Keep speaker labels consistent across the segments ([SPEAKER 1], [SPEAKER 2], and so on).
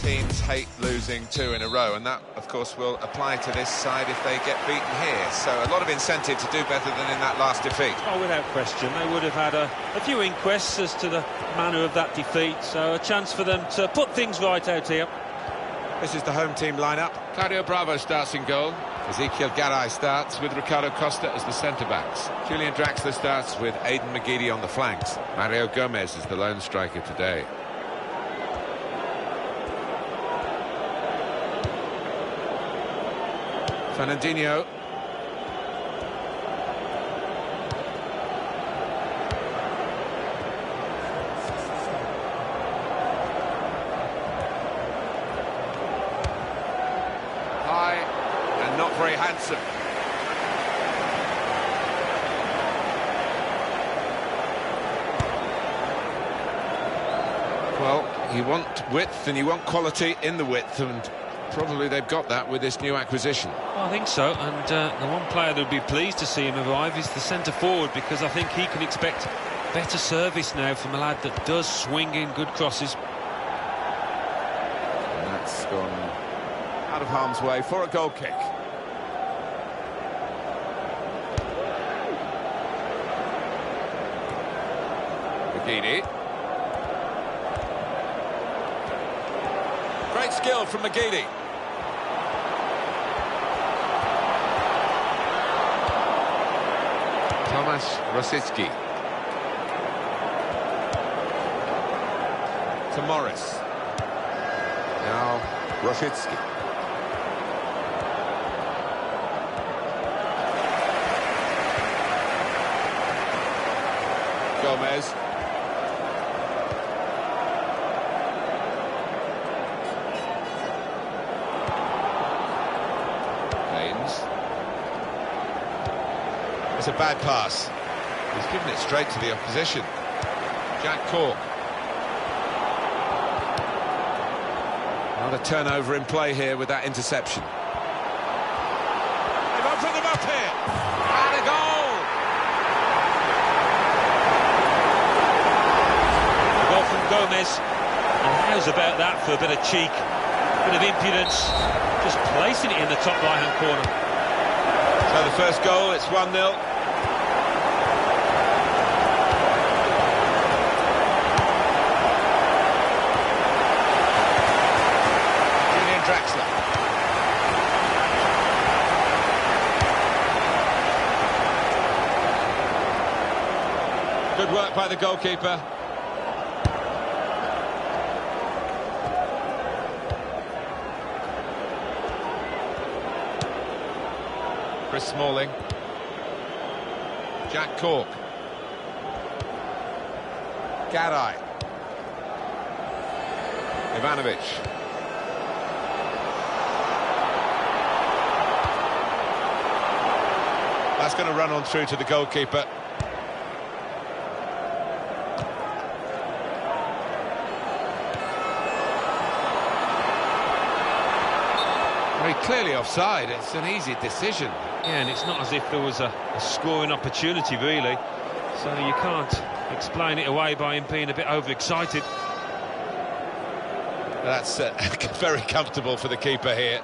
[SPEAKER 1] Teams hate losing 2 in a row, and that, of course, will apply to this side if they get beaten here. So a lot of incentive to do better than in that last defeat.
[SPEAKER 2] Oh, without question. They would have had a few inquests as to the manner of that defeat, so a chance for them to put things right out here.
[SPEAKER 1] This is the home team lineup.
[SPEAKER 3] Claudio Bravo starts in goal. Ezekiel Garay starts with Ricardo Costa as the centre-backs. Julian Draxler starts with Aidan McGeady on the flanks. Mario Gomez is the lone striker today. Fernandinho. High and not very handsome. Well, you want width and you want quality in the width, and probably they've got that with this new acquisition.
[SPEAKER 2] Well, I think so, and the one player that would be pleased to see him arrive is the centre-forward, because I think he can expect better service now from a lad that does swing in good crosses.
[SPEAKER 3] And that's gone out of harm's way for a goal kick. McGeady. Great skill from McGeady. Thomas Rosicki. To Morris. Now Rosicki. Gomez. It's a bad pass. He's given it straight to the opposition. Jack Cork. Another turnover in play here with that interception. They've opened them up here. And a goal!
[SPEAKER 2] The goal from Gomez. And how's about that for a bit of cheek, a bit of impudence? Just placing it in the top right-hand corner.
[SPEAKER 1] So the first goal, it's 1-0. Draxler. Good work by the goalkeeper. Chris Smalling. Jack Cork. Garay. Ivanovic. That's going to run on through to the goalkeeper. Very clearly offside. It's an easy decision.
[SPEAKER 2] Yeah, and it's not as if there was a scoring opportunity, really. So you can't explain it away by him being a bit overexcited.
[SPEAKER 1] That's very comfortable for the keeper here.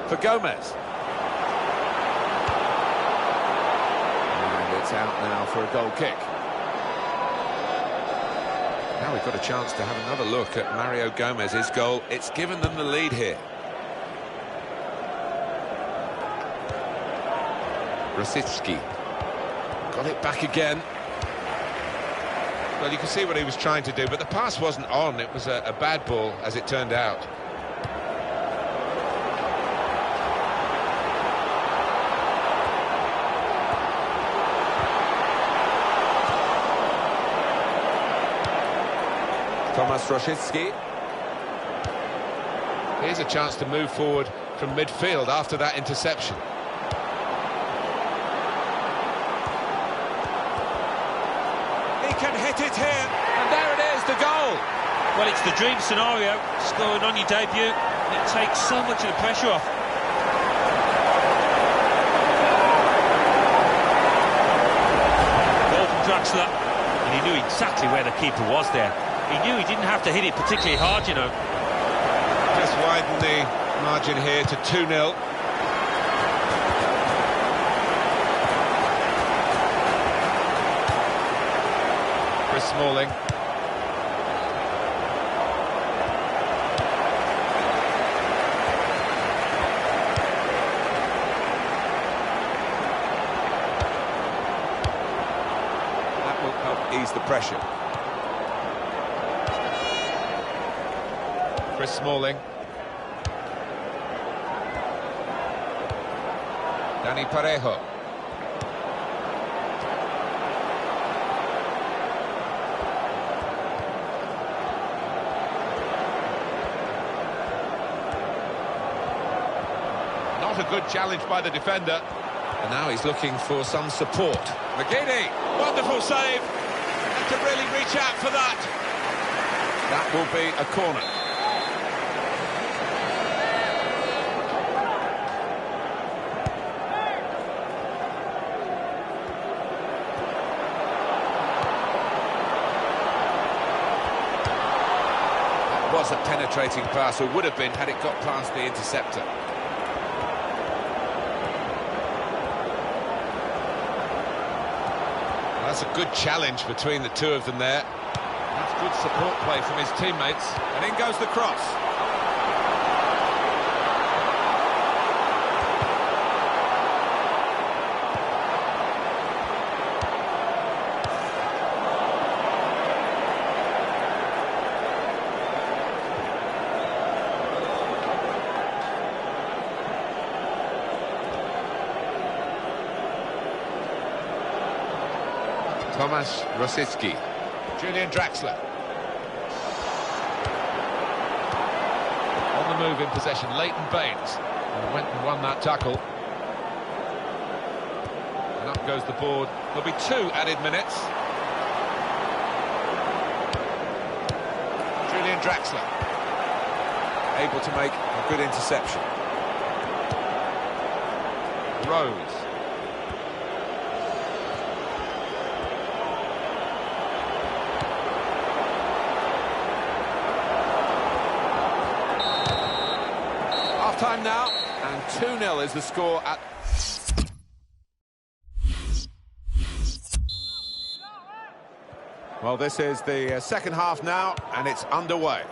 [SPEAKER 1] For Gomez. And it's out now for a goal kick. Now we've got a chance to have another look at Mario Gomez's goal. It's given them the lead here. Rosicki. Got it back again. Well, you can see what he was trying to do, but the pass wasn't on. It was a bad ball, as it turned out. Thomas Rosicki. Here's a chance to move forward from midfield after that interception. He can hit it here. And there it is, the goal.
[SPEAKER 2] Well, it's the dream scenario, scoring on your debut. It takes so much of the pressure off. Goal from Draxler, and he knew exactly where the keeper was there. He knew he didn't have to hit it particularly hard, you know.
[SPEAKER 1] Just widen the margin here to 2-0. Chris Smalling. That will help ease the pressure. Chris Smalling. Dani Parejo. Not a good challenge by the defender. And now he's looking for some support. McGeady, wonderful save. Had to really reach out for that. That will be a corner. Was a penetrating pass, or would have been had it got past the interceptor. That's a good challenge between the two of them there. That's good support play from his teammates. And in goes the cross. Tomasz Rosicki. Julian Draxler. On the move in possession, Leighton Baines. And went and won that tackle. And up goes the board. There'll be 2 added minutes. Julian Draxler. Able to make a good interception. Rose. Time now, and 2-0 is the score at... Well, this is the second half now, and it's underway.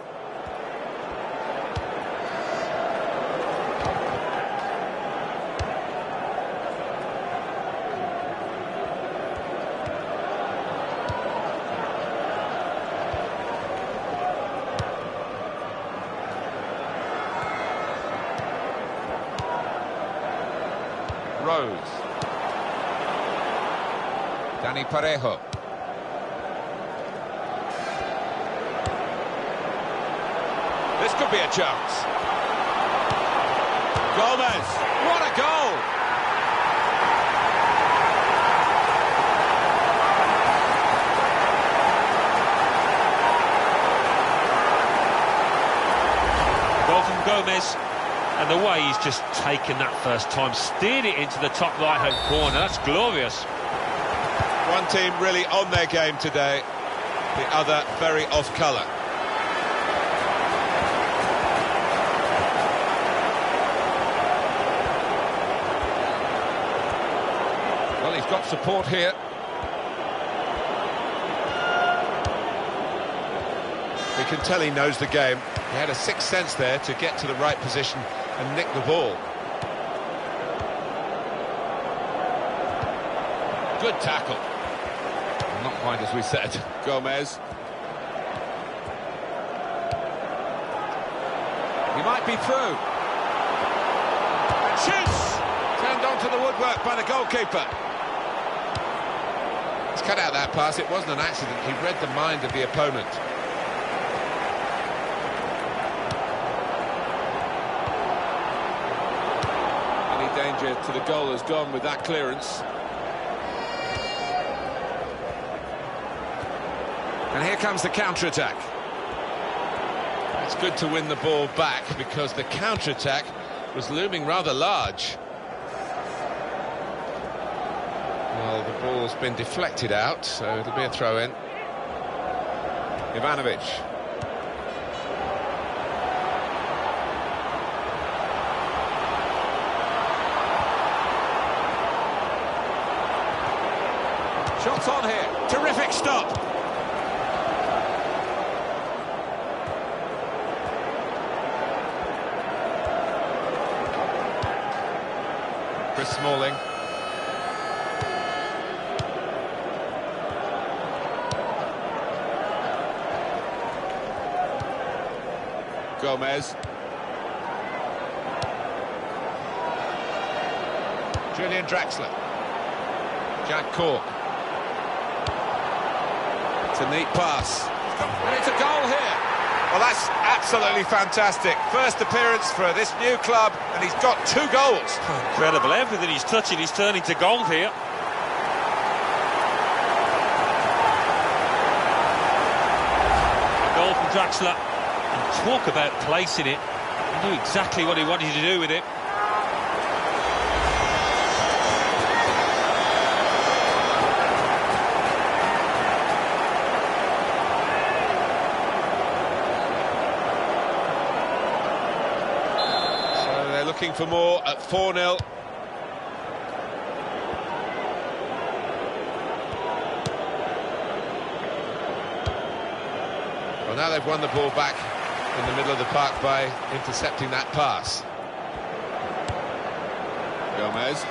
[SPEAKER 1] Rose. Dani Parejo. This could be a chance. Gomez. What a goal!
[SPEAKER 2] Goal from Gomez. And the way he's just taken that first time, steered it into the top right-hand corner, that's glorious.
[SPEAKER 1] One team really on their game today, the other very off-colour. Well, he's got support here. We can tell he knows the game. He had a sixth sense there to get to the right position and nick the ball. Good tackle. Not quite as we said. Gomez. He might be through. Shoots! Turned onto the woodwork by the goalkeeper. He's cut out that pass. It wasn't an accident. He read the mind of the opponent. Danger to the goal has gone with that clearance.
[SPEAKER 3] And here comes the counter-attack. It's good to win the ball back because the counter-attack was looming rather large. Well, the ball's been deflected out, so it'll be a throw-in. Ivanovic. Shots on here. Terrific stop. Chris Smalling. Gomez. Julian Draxler. Jack Cork. It's a neat pass. And it's a goal here. Well, that's absolutely fantastic. First appearance for this new club, and he's got 2 goals.
[SPEAKER 2] Incredible. Everything he's touching, he's turning to gold here. A goal from Draxler. And talk about placing it. He knew exactly what he wanted to do with it.
[SPEAKER 3] Looking for more at 4-0. Well, now they've won the ball back in the middle of the park by intercepting that pass. Gomez.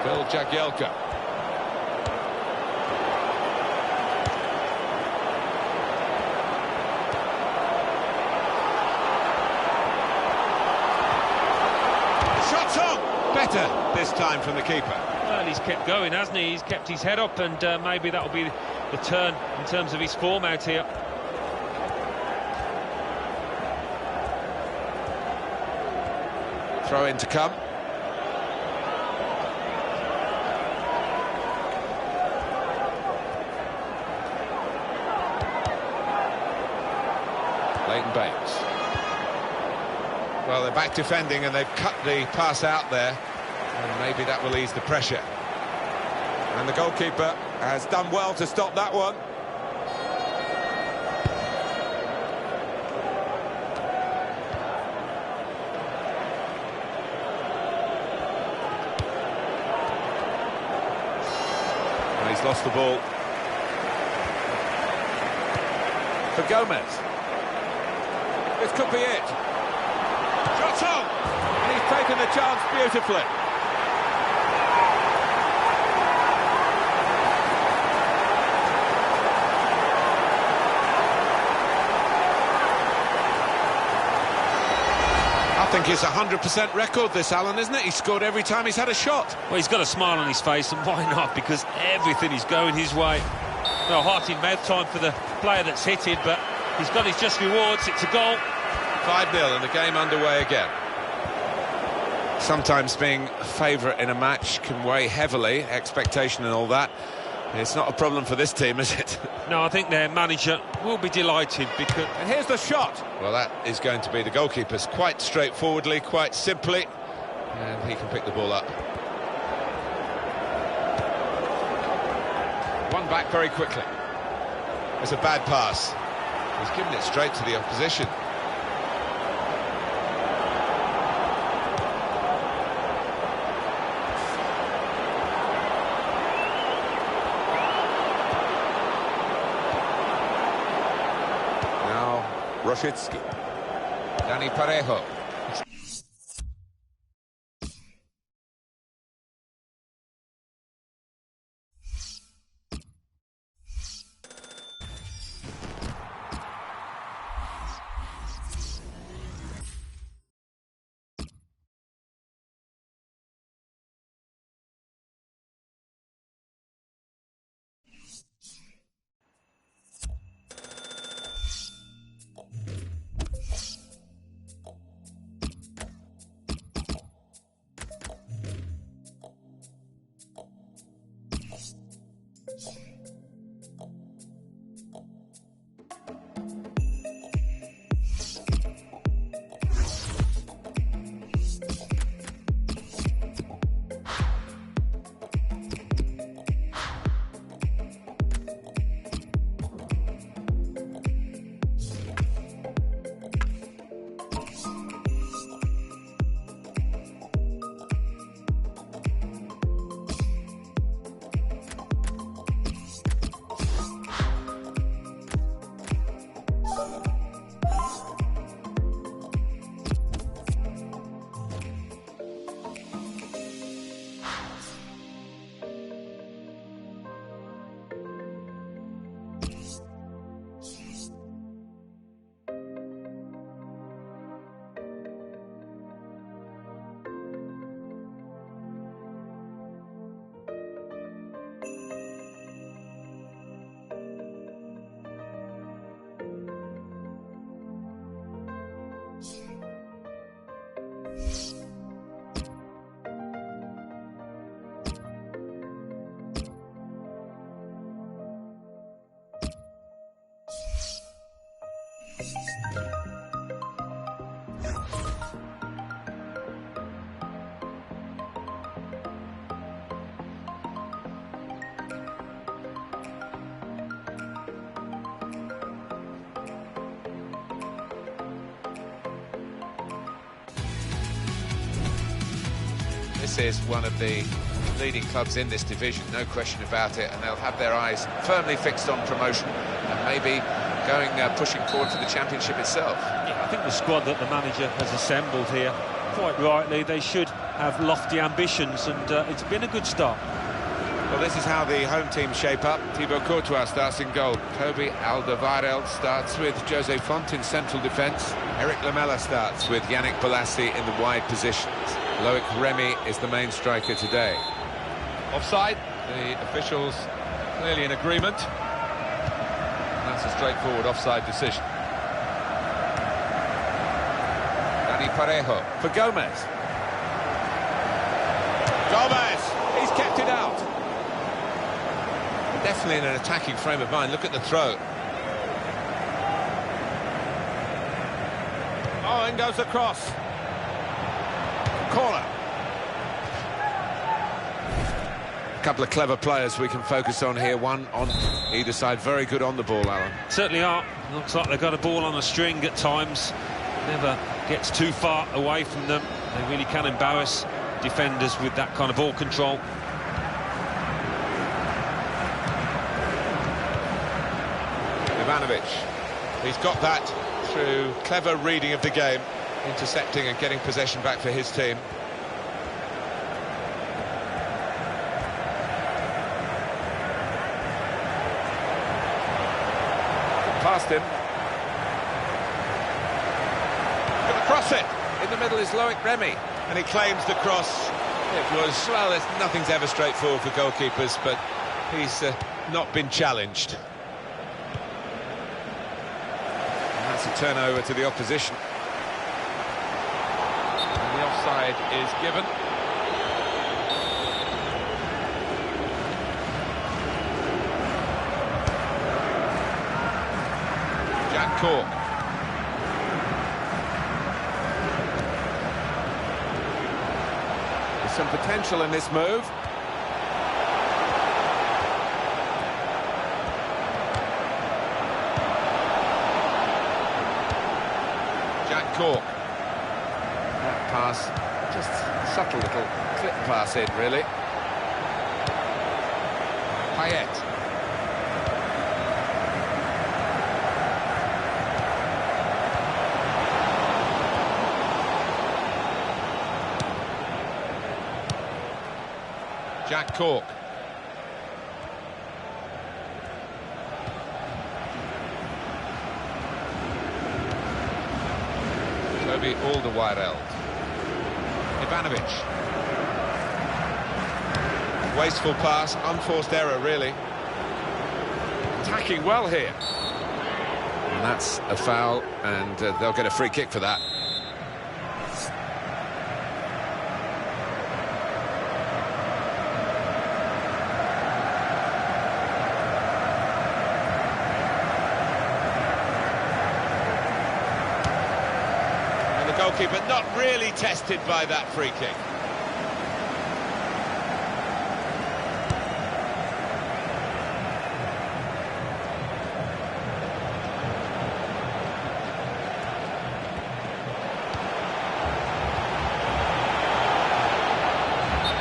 [SPEAKER 3] Phil Jagielka. Better this time from the keeper.
[SPEAKER 2] Well, he's kept going, hasn't he? He's kept his head up, and maybe that'll be the turn in terms of his form out here.
[SPEAKER 3] Throw in to come. Leighton Baines. Well, they're back defending and they've cut the pass out there, and maybe that will ease the pressure. And the goalkeeper has done well to stop that one. And he's lost the ball. For Gomez. This could be it. Shots on! And he's taken the chance beautifully. I think it's a 100% record, this, Alan, isn't it? He's scored every time he's had a shot.
[SPEAKER 2] Well, he's got a smile on his face, and why not? Because everything is going his way. Well, heart-in-mouth time for the player that's hit it, but he's got his just rewards. It's a goal.
[SPEAKER 3] 5-0 and the game underway again. Sometimes being a favourite in a match can weigh heavily, expectation and all that. It's not a problem for this team, is it?
[SPEAKER 2] No, I think their manager will be delighted because...
[SPEAKER 3] And here's the shot. Well, that is going to be the goalkeeper's quite straightforwardly, quite simply. And he can pick the ball up. One back very quickly. It's a bad pass. He's given it straight to the opposition. Rosicki, Dani Parejo. This is one of the leading clubs in this division, no question about it, and they'll have their eyes firmly fixed on promotion and maybe pushing forward for the championship itself.
[SPEAKER 2] Yeah, I think the squad that the manager has assembled here, quite rightly, they should have lofty ambitions, and it's been a good start.
[SPEAKER 3] Well, this is how the home team shape up. Thibaut Courtois starts in goal. Toby Alderweireld starts with Jose Font in central defence. Eric Lamela starts with Yannick Bolasie in the wide positions. Loic Remy is the main striker today.
[SPEAKER 1] Offside, the officials clearly in agreement. That's a straightforward offside decision.
[SPEAKER 3] Dani Parejo for Gomez.
[SPEAKER 1] Gomez, he's kept it out.
[SPEAKER 3] Definitely in an attacking frame of mind. Look at the throw.
[SPEAKER 1] Oh, in goes the cross. Corner.
[SPEAKER 3] A couple of clever players we can focus on here. One on either side. Very good on the ball, Alan.
[SPEAKER 2] Certainly are. Looks like they've got a ball on a string at times. Never gets too far away from them. They really can embarrass defenders with that kind of ball control.
[SPEAKER 3] Ivanovic. He's got that through clever reading of the game, intercepting and getting possession back for his team. Past him. Gonna cross it. In the middle is Loic Remy, and he claims the cross. It was, well, nothing's ever straightforward for goalkeepers, but he's not been challenged. And that's a turnover to the opposition.
[SPEAKER 1] And the offside is given.
[SPEAKER 3] Cork. There's some potential in this move. Jack Cork. That pass, just subtle little clip pass in, really. Payet. Jack Cork. Toby Alderweireld. Ivanovic. Wasteful pass, unforced error, really. Attacking well here. And that's a foul, and they'll get a free kick for that. Goalkeeper not really tested by that free kick.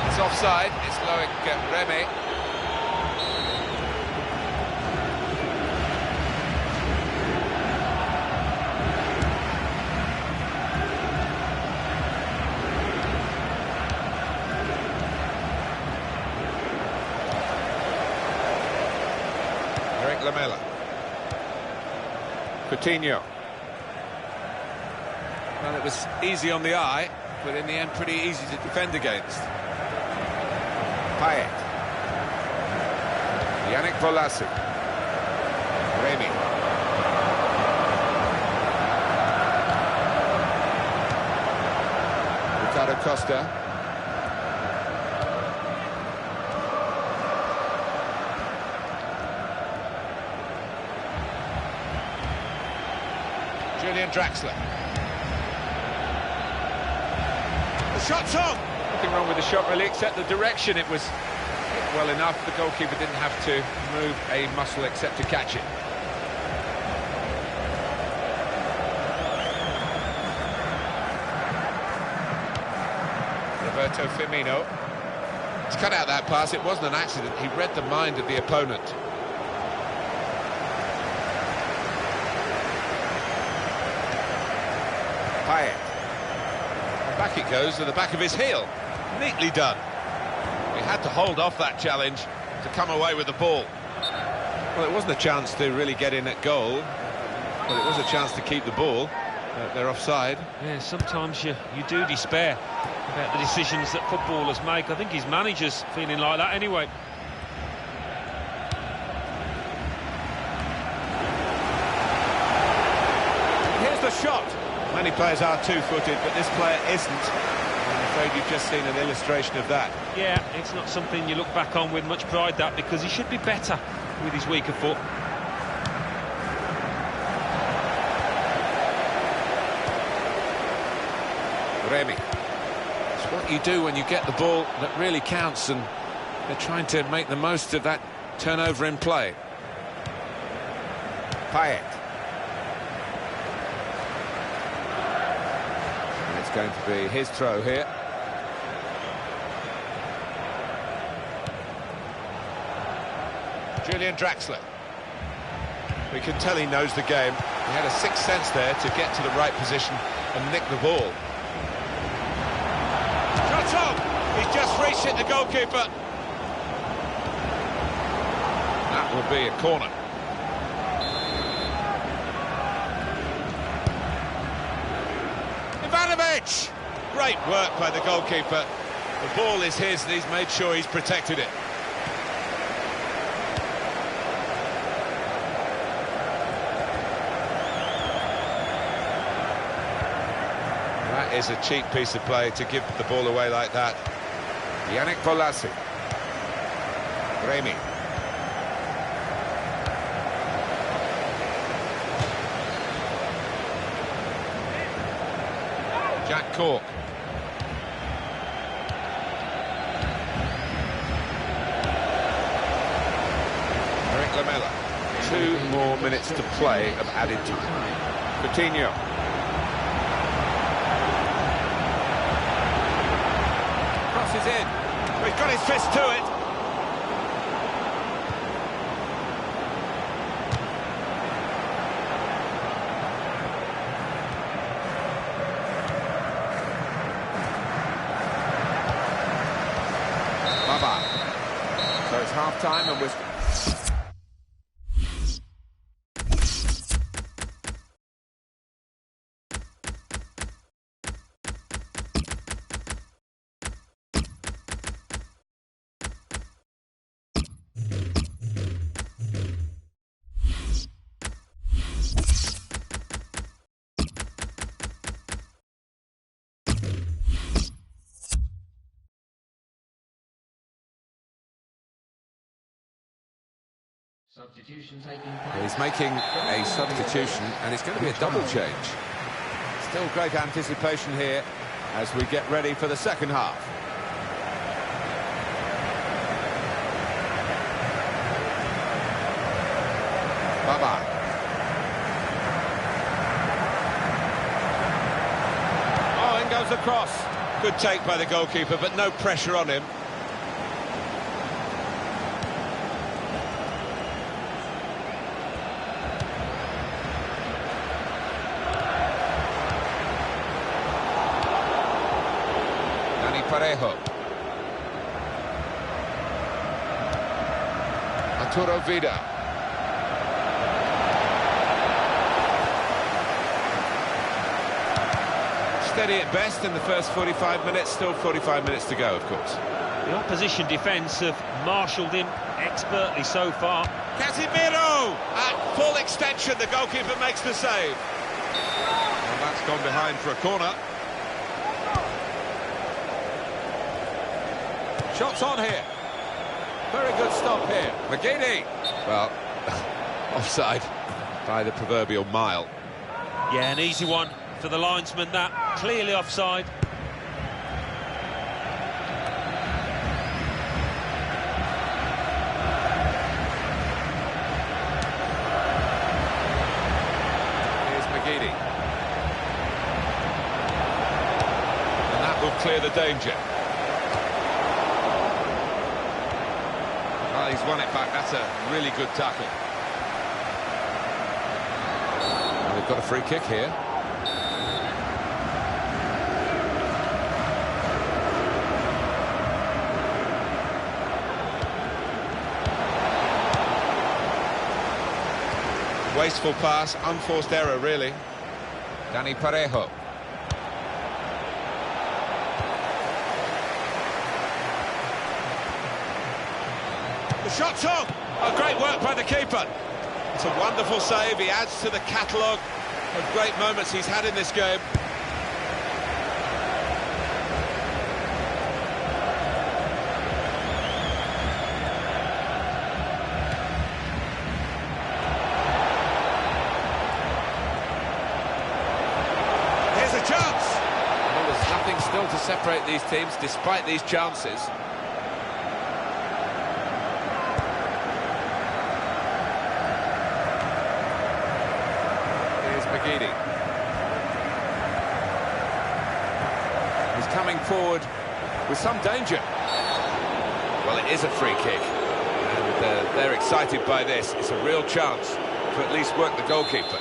[SPEAKER 3] It's offside. It's Loic Remy. Lamela. Coutinho. Well, it was easy on the eye, but in the end pretty easy to defend against. Payet. Yannick Bolasie. Remy. Ricardo Costa.
[SPEAKER 1] Julian Draxler. The shot's on! Nothing wrong with the shot really, except the direction. It was hit well enough. The goalkeeper didn't have to move a muscle except to catch it. Roberto Firmino. He's cut out that pass. It wasn't an accident. He read the mind of the opponent. Payet. Back it goes to the back of his heel. Neatly done. He had to hold off that challenge to come away with the ball. Well, it wasn't a chance to really get in at goal, but it was a chance to keep the ball. They're offside.
[SPEAKER 2] Yeah, sometimes you do despair about the decisions that footballers make. I think his manager's feeling like that anyway.
[SPEAKER 1] Here's the shot. Many players are two-footed, but this player isn't. I'm afraid you've just seen an illustration of that.
[SPEAKER 2] Yeah, it's not something you look back on with much pride, that, because he should be better with his weaker foot.
[SPEAKER 1] Remy. It's what you do when you get the ball that really counts, and they're trying to make the most of that turnover in play. Payet. And it's going to be his throw here. Julian Draxler. We can tell he knows the game. He had a sixth sense there to get to the right position and nick the ball. Shot on! He's just reached it, the goalkeeper. That will be a corner. Ivanovic! Great work by the goalkeeper. The ball is his and he's made sure he's protected it. That is a cheap piece of play to give the ball away like that. Yannick Bolasie. Remy. Jack Cork. Eric Lamela. 2 more minutes to play of added time. Coutinho. Crosses in. He's got his fist to it. Bye-bye. So it's half-time and we're... He's making a substitution, and it's going to be a double change. Still great anticipation here as we get ready for the second half. Bye-bye. Oh, in goes the cross. Good take by the goalkeeper, but no pressure on him. Parejo. Arturo Vidal. Steady at best in the first 45 minutes, still 45 minutes to go, of course.
[SPEAKER 2] The opposition defence have marshalled him expertly so far.
[SPEAKER 1] Casemiro! At full extension, the goalkeeper makes the save. And that's gone behind for a corner. Shots on here. Very good stop here. McGeady. Well, offside by the proverbial mile.
[SPEAKER 2] Yeah, an easy one for the linesman, that. Clearly offside.
[SPEAKER 3] Here's McGeady. And that will clear the danger. Well, he's won it back. That's a really good tackle. And they've got a free kick here. Wasteful pass, unforced error, really. Dani Parejo. The shot's on! Oh, great work by the keeper. It's a wonderful save. He adds to the catalogue of great moments he's had in this game. Here's a chance! Well, there's nothing still to separate these teams, despite these chances. McGeady. He's coming forward with some danger. Well, it is a free kick, and they're excited by this. It's a real chance to at least work the goalkeeper.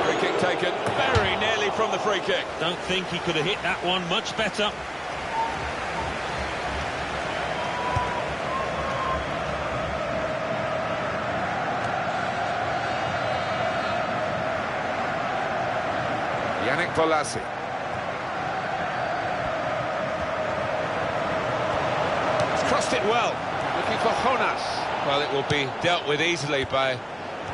[SPEAKER 3] Free kick taken very nearly from the free kick.
[SPEAKER 2] Don't think he could have hit that one much better.
[SPEAKER 3] Yannick Bolasie. He's crossed it well. Looking for Jonas. Well, it will be dealt with easily by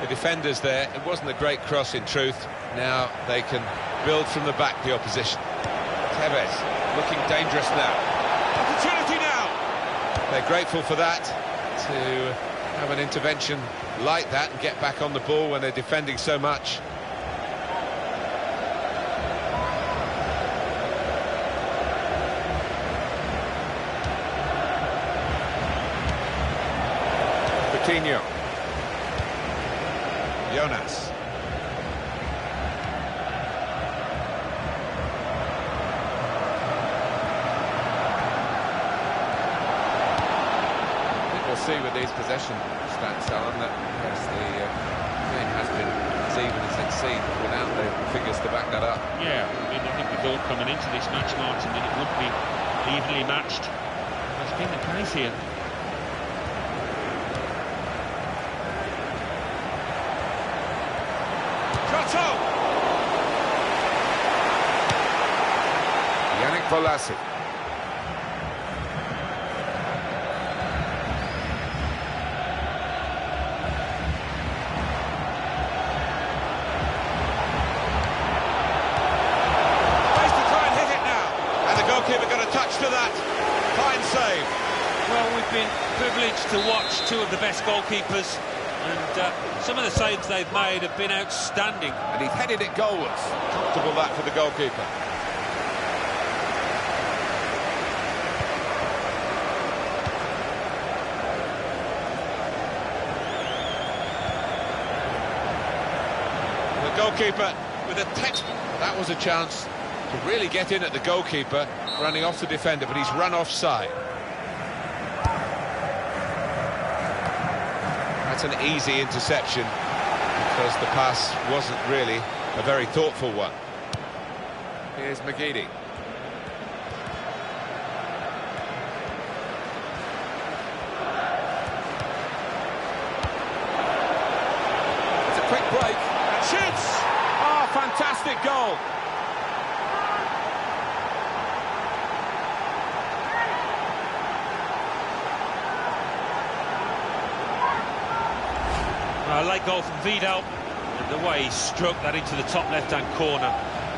[SPEAKER 3] the defenders there. It wasn't a great cross in truth. Now they can build from the back, the opposition. Tevez looking dangerous now. Opportunity now! They're grateful for that, to have an intervention like that and get back on the ball when they're defending so much. Coutinho. Jonas. We'll see with these possession stats, Alan, that yes, the game has been as even as it's seen without the figures to back that up.
[SPEAKER 2] Yeah, I mean, I think we thought coming into this match, Martin, that it would be evenly matched. That's been the case here.
[SPEAKER 3] Yannick Bolasie. Space to try and hit it now. And the goalkeeper got a touch to that. Fine save.
[SPEAKER 2] Well, we've been privileged to watch two of the best goalkeepers, and some of the saves they've made have been outstanding.
[SPEAKER 3] And he's headed it goalwards. Comfortable that for the goalkeeper. The goalkeeper with a textbook. That was a chance to really get in at the goalkeeper, running off the defender, but he's run offside. That's an easy interception because the pass wasn't really a very thoughtful one. Here's McGeady. It's a quick break and shoots! Oh, fantastic goal!
[SPEAKER 2] A late goal from Vidal, and the way he struck that into the top left-hand corner.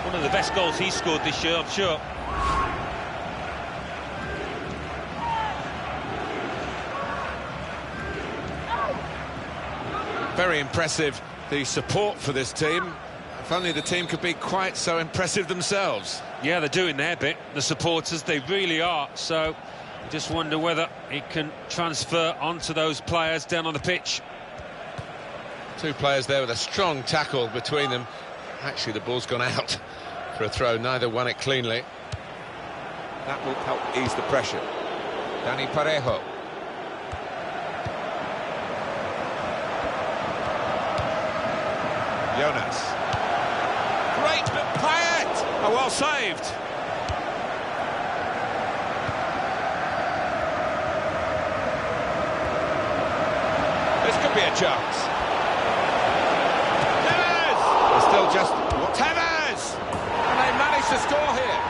[SPEAKER 2] One of the best goals he's scored this year, I'm sure.
[SPEAKER 3] Very impressive, the support for this team. If only the team could be quite so impressive themselves.
[SPEAKER 2] Yeah, they're doing their bit, the supporters, they really are. So, just wonder whether it can transfer onto those players down on the pitch.
[SPEAKER 3] Two players there with a strong tackle between them. Actually, the ball's gone out for a throw. Neither won it cleanly. That will help ease the pressure. Dani Parejo. Jonas.
[SPEAKER 1] Great, but Payet! Oh, well saved. This could be a chance. Tevez!
[SPEAKER 3] It's still just...
[SPEAKER 1] Tevez! And they managed to score here.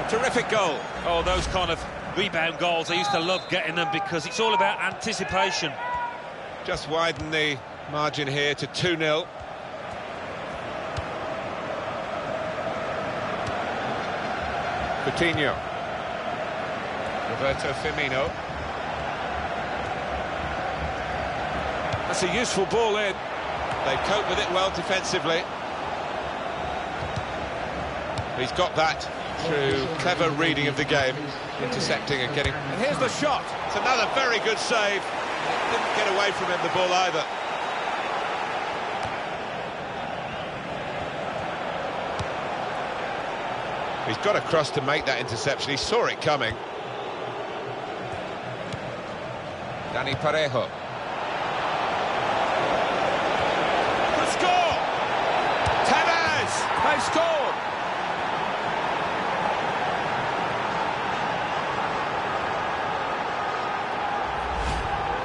[SPEAKER 1] Terrific goal.
[SPEAKER 2] Oh, those kind of rebound goals, I used to love getting them because it's all about anticipation.
[SPEAKER 3] Just widen the margin here to 2-0. Coutinho. Roberto Firmino. That's a useful ball in. They cope with it well defensively. He's got that through clever reading of the game, intercepting and getting...
[SPEAKER 1] And here's the shot.
[SPEAKER 3] It's another very good save. Didn't get away from him, the ball, either. He's got across to make that interception. He saw it coming. Dani Parejo.
[SPEAKER 1] Could score! Tevez! They've scored!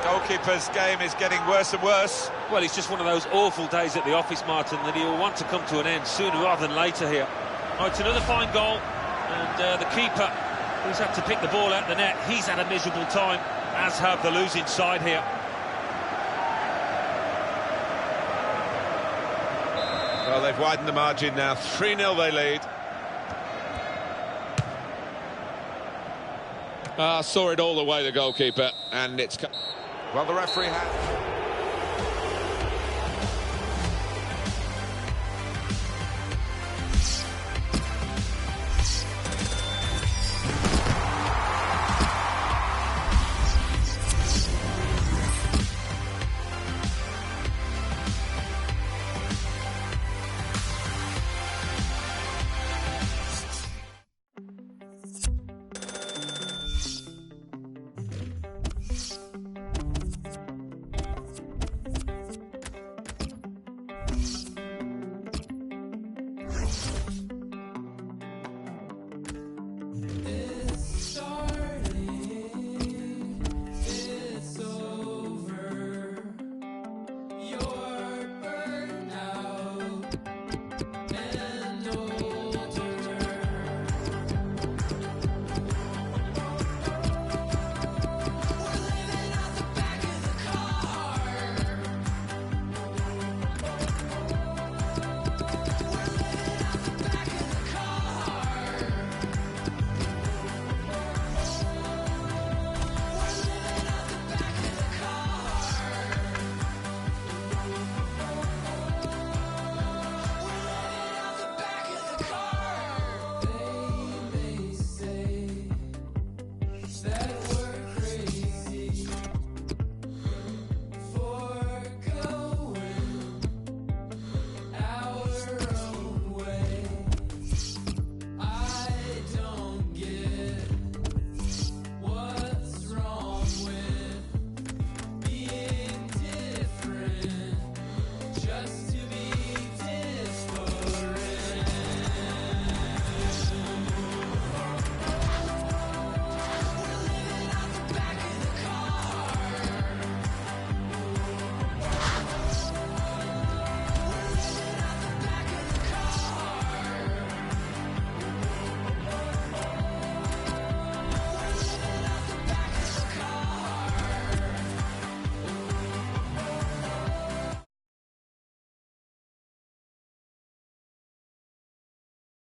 [SPEAKER 1] Goalkeeper's game is getting worse and worse.
[SPEAKER 2] Well, it's just one of those awful days at the office, Martin, that he'll want to come to an end sooner rather than later here. Oh, it's another fine goal, and the keeper, who's had to pick the ball out the net, he's had a miserable time, as have the losing side here.
[SPEAKER 3] Well, they've widened the margin now. 3-0 they lead.
[SPEAKER 1] Saw it all the way, the goalkeeper, and it's...
[SPEAKER 3] Well, the referee has...
[SPEAKER 4] Your